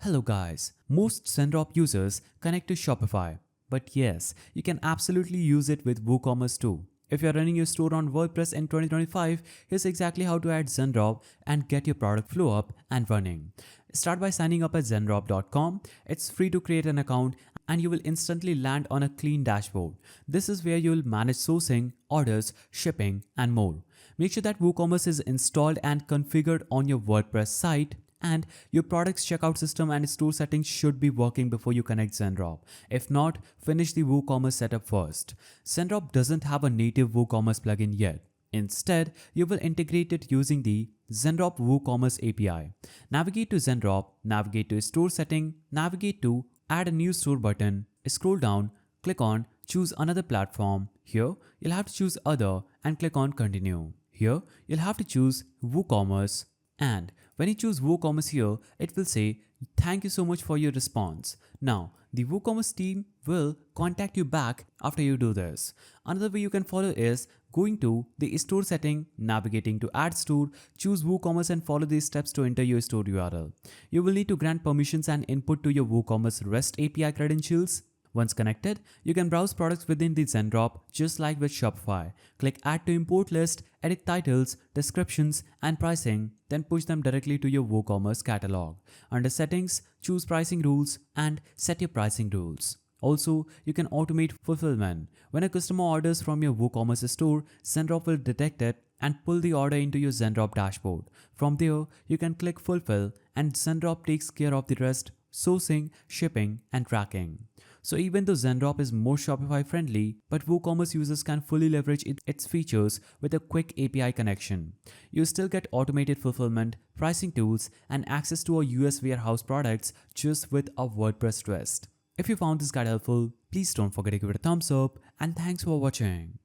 Hello guys, most Zendrop users connect to Shopify, but yes, you can absolutely use it with WooCommerce too. If you're running your store on WordPress in 2025, here's exactly how to add Zendrop and get your product flow up and running. Start by signing up at zendrop.com. It's free to create an account and you will instantly land on a clean dashboard. This is where you'll manage sourcing, orders, shipping, and more. Make sure that WooCommerce is installed and configured on your WordPress site, and your product's checkout system and store settings should be working before you connect Zendrop. If not, finish the WooCommerce setup first. Zendrop doesn't have a native WooCommerce plugin yet. Instead, you will integrate it using the Zendrop WooCommerce API. Navigate to Zendrop, navigate to Store Setting, navigate to Add a New Store button, scroll down, click on Choose Another Platform. Here, you'll have to choose Other and click on Continue. Here, you'll have to choose WooCommerce, and when you choose WooCommerce here, it will say, "Thank you so much for your response." Now, the WooCommerce team will contact you back after you do this. Another way you can follow is going to the store setting, navigating to add store, choose WooCommerce and follow these steps to enter your store URL. You will need to grant permissions and input to your WooCommerce REST API credentials. Once connected, you can browse products within the Zendrop just like with Shopify. Click Add to Import List, edit titles, descriptions, and pricing, then push them directly to your WooCommerce catalog. Under Settings, choose Pricing Rules and set your pricing rules. Also, you can automate fulfillment. When a customer orders from your WooCommerce store, Zendrop will detect it and pull the order into your Zendrop dashboard. From there, you can click Fulfill and Zendrop takes care of the rest: sourcing, shipping, and tracking. So even though Zendrop is more Shopify friendly, but WooCommerce users can fully leverage its features with a quick API connection. You still get automated fulfillment, pricing tools, and access to our US warehouse products just with a WordPress twist. If you found this guide helpful, please don't forget to give it a thumbs up, and thanks for watching.